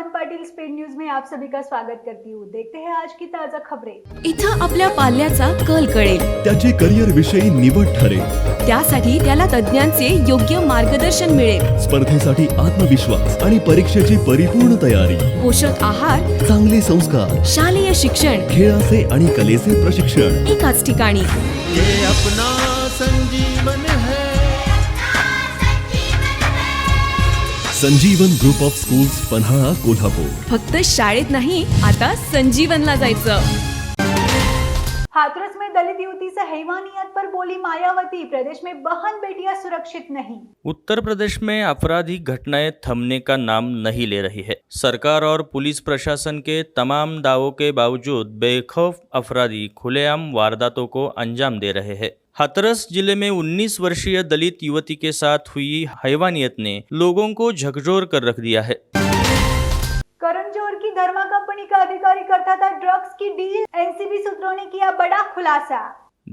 Rohan Patil speed news में आप सभी का स्वागत करती हूँ। देखते हैं आज की ताजा खबरें। इथं आपल्या पाल्याचा कल कळेल, त्याचे करिअर विषयी निवड ठरेल, त्यासाठी त्याला तज्ञांचे योग्य मार्गदर्शन मिळेल। स्पर्धेसाठी आत्मविश्वास आणि परीक्षेची परिपूर्ण तयारी, पोषक आहार, चांगले संस्कार, शालेय शिक्षण खेळाचे आणि कलेचे प्रशिक्षण एकाच ठिकाणी। ये अपना संजीवन है। Sanjeevan group of schools Panhala Kolhapur. फक्त शाळेत नाही, आता संजीवनला जायचं। हाथरस में दलित युवती से हैवानियत पर बोली मायावती, प्रदेश में बहन बेटियां सुरक्षित नहीं। उत्तर प्रदेश में आपराधिक घटनाएं थमने का नाम नहीं ले रही है। सरकार और पुलिस प्रशासन के तमाम दावों के बावजूद बेखौफ अपराधी खुलेआम वारदातों को अंजाम दे रहे हैं। हाथरस जिले में 19 वर्षीय दलित युवती के साथ हुई हैवानियत ने लोगों को झकझोर कर रख दिया है। करण जौहर की धर्मा कंपनी का अधिकारी करता था ड्रग्स की डील, एनसीबी सूत्रों ने किया बड़ा खुलासा।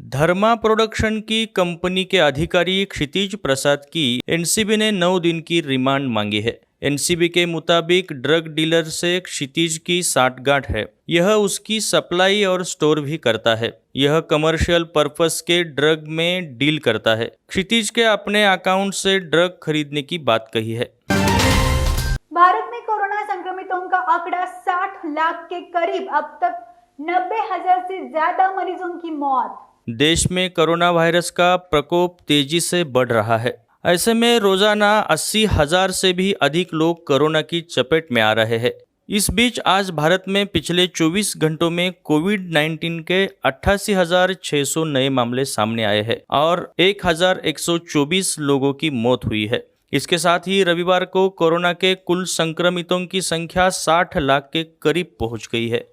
धर्मा प्रोडक्शन की कंपनी के अधिकारी क्षितिज प्रसाद की एनसीबी ने 9 दिन की रिमांड मांगी है। एनसीबी के मुताबिक ड्रग डीलर से क्षितिज की साठगांठ है। यह उसकी सप्लाई और स्टोर भी करता है। यह कमर्शियल पर्पस के ड्रग में डील करता है। क्षितिज के अपने अकाउंट से ड्रग खरीदने की बात कही है। भारत में कोरोना संक्रमितों का आंकड़ा 60 लाख के करीब, अब तक 90,000 से ज्यादा मरीजों की मौत। देश में कोरोना वायरस का प्रकोप तेजी से बढ़ रहा है। ऐसे में रोजाना 80,000 से भी अधिक लोग कोरोना की चपेट में आ रहे हैं। इस बीच आज भारत में पिछले 24 घंटों में कोविड-19 के 88,600 नए मामले सामने आए हैं और 1,124 लोगों की मौत हुई है। इसके साथ ही रविवार को कोरोना के कुल संक्रमितों की संख्या 60 लाख के करीब पहुंच गई है।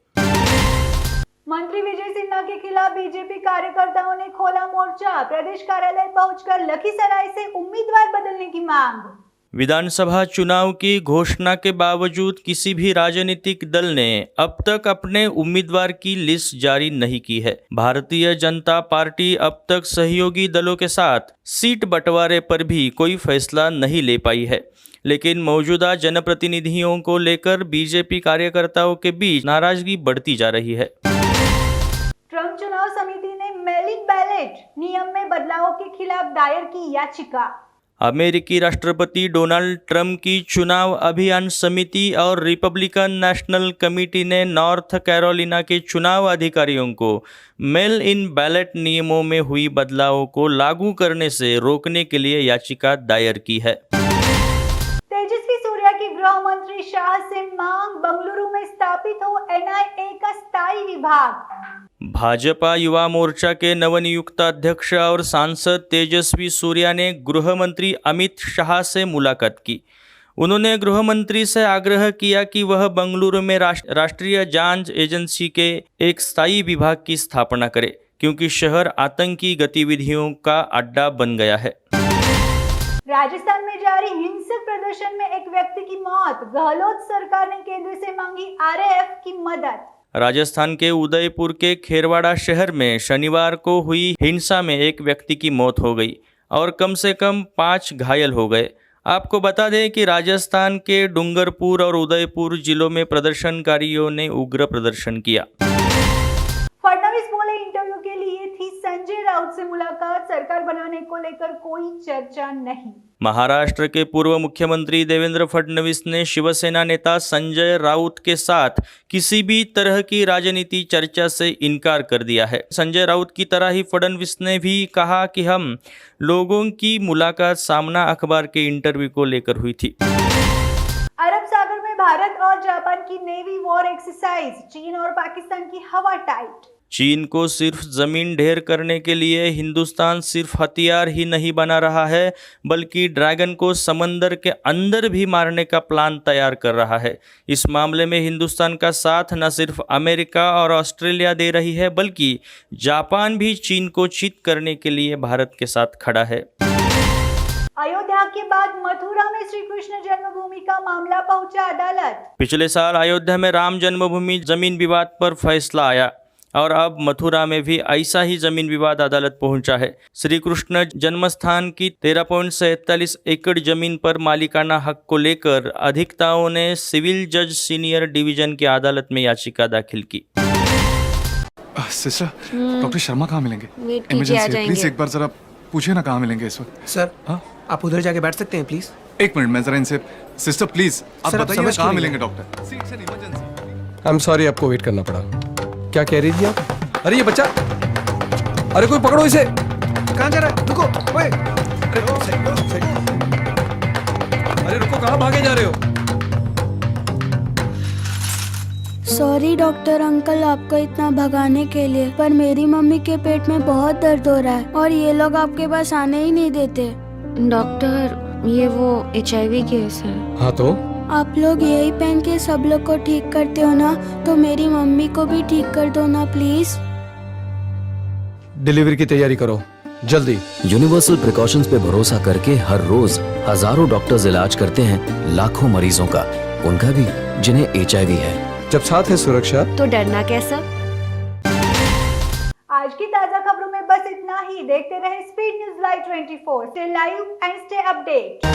मंत्री विजय सिन्हा के खिलाफ बीजेपी कार्यकर्ताओं ने खोला मोर्चा, प्रदेश कार्यालय पहुंचकर लखीसराय से उम्मीदवार बदलने की मांग। विधानसभा चुनाव की घोषणा के बावजूद किसी भी राजनीतिक दल ने अब तक अपने उम्मीदवार की लिस्ट जारी नहीं की है। भारतीय जनता पार्टी अब तक सहयोगी दलों के साथ सीट बंटवारे पर भी कोई फैसला नहीं ले पाई है, लेकिन मौजूदा जनप्रतिनिधियों को लेकर बीजेपी कार्यकर्ताओं के बीच नाराजगी बढ़ती जा रही है। ट्रंप चुनाव समिति ने मेल इन बैलेट नियम में बदलावों के खिलाफ दायर की याचिका। अमेरिकी राष्ट्रपति डोनाल्ड ट्रंप की चुनाव अभियान समिति और रिपब्लिकन नेशनल कमेटी ने नॉर्थ कैरोलिना के चुनाव अधिकारियों को मेल इन बैलेट नियमों में हुई बदलावों को लागू करने से रोकने के लिए याचिका दायर की है। तेजस्वी सूर्या की गृह मंत्री शाह से मांग, बंगलुरु में स्थापित हो एनआईए का स्थायी विभाग। भाजपा युवा मोर्चा के नवनियुक्त अध्यक्ष और सांसद तेजस्वी सूर्या ने गृह मंत्री अमित शाह से मुलाकात की। उन्होंने गृह मंत्री से आग्रह किया कि वह बंगलुरु में राष्ट्रीय जांच एजेंसी के एक स्थायी विभाग की स्थापना करे, क्योंकि शहर आतंकी गतिविधियों का अड्डा बन गया है। राजस्थान में जारी हिंसक प्रदर्शन में एक व्यक्ति की मौत, गहलोत सरकार ने केंद्र से मांगी आरएएफ की मदद। राजस्थान के उदयपुर के खेरवाड़ा शहर में शनिवार को हुई हिंसा में एक व्यक्ति की मौत हो गई और कम से कम 5 घायल हो गए। आपको बता दें कि राजस्थान के डूंगरपुर और उदयपुर जिलों में प्रदर्शनकारियों ने उग्र प्रदर्शन किया। फडणवीस बोले, इंटरव्यू के लिए थी संजय राउत से मुलाकात, सरकार बनाने को लेकर कोई चर्चा नहीं। महाराष्ट्र के पूर्व मुख्यमंत्री देवेंद्र फडणवीस ने शिवसेना नेता संजय राउत के साथ किसी भी तरह की राजनीति चर्चा से इनकार कर दिया है। संजय राउत की तरह ही फडणवीस ने भी कहा कि हम लोगों की मुलाकात सामना अखबार के इंटरव्यू को लेकर हुई थी। अरब सागर में भारत और जापान की नेवी वॉर एक्सरसाइज, चीन और पाकिस्तान की हवा टाइट। चीन को सिर्फ जमीन ढेर करने के लिए हिंदुस्तान सिर्फ हथियार ही नहीं बना रहा है, बल्कि ड्रैगन को समंदर के अंदर भी मारने का प्लान तैयार कर रहा है। इस मामले में हिंदुस्तान का साथ न सिर्फ अमेरिका और ऑस्ट्रेलिया दे रही है, बल्कि जापान भी चीन को चित करने के लिए भारत के साथ खड़ा है। अयोध्या के बाद मथुरा में श्री कृष्ण जन्मभूमि का मामला पहुंचा अदालत। पिछले साल अयोध्या में राम जन्मभूमि जमीन विवाद पर फैसला आया। और अब मथुरा में भी ऐसा ही जमीन विवाद अदालत पहुंचा है। श्री कृष्ण जन्मस्थान की 13.47 एकड़ जमीन पर मालिकाना हक को लेकर अधिवक्ताओं ने सिविल जज सीनियर डिवीजन की अदालत में याचिका दाखिल की। सिस्टर, डॉक्टर शर्मा कहाँ मिलेंगे? वेट कीजिए, आ प्लीज जाएंगे। एक बार जरा पूछिए ना कहाँ मिलेंगे इस वक्त। सर हाँ? आप उधर जाके बैठ सकते हैं प्लीज। एक मिनट, मैं जरा इनसे। सिस्टर प्लीज आप सर, आप बताइए ना समझ कहाँ क्यों मिलेंगे नहीं डॉक्टर? आई एम सॉरी, आपको वेट करना पड़ा। क्या कह रही थी आप? अरे ये बच्चा, अरे कोई पकड़ो इसे। कहाँ जा रहा है? रुको, ओए। अरे सही। अरे रुको, कहाँ भागे जा रहे हो? सॉरी डॉक्टर अंकल आपको इतना भगाने के लिए, पर मेरी मम्मी के पेट में बहुत दर्द हो रहा है और ये लोग आपके पास आने ही नहीं देते। डॉक्टर, ये वो HIV केस है। हाँ तो आप लोग यही पहन के सब लोग को ठीक करते हो ना, तो मेरी मम्मी को भी ठीक कर दो ना प्लीज। डिलीवरी की तैयारी करो जल्दी। यूनिवर्सल प्रिकॉशंस पे भरोसा करके हर रोज हजारों डॉक्टर्स इलाज करते हैं लाखों मरीजों का, उनका भी जिन्हें HIV है। जब साथ है सुरक्षा तो डरना कैसा? आज की ताजा खबरों में बस इतना ही। देखते रहे speed news live 24। Stay live and stay update.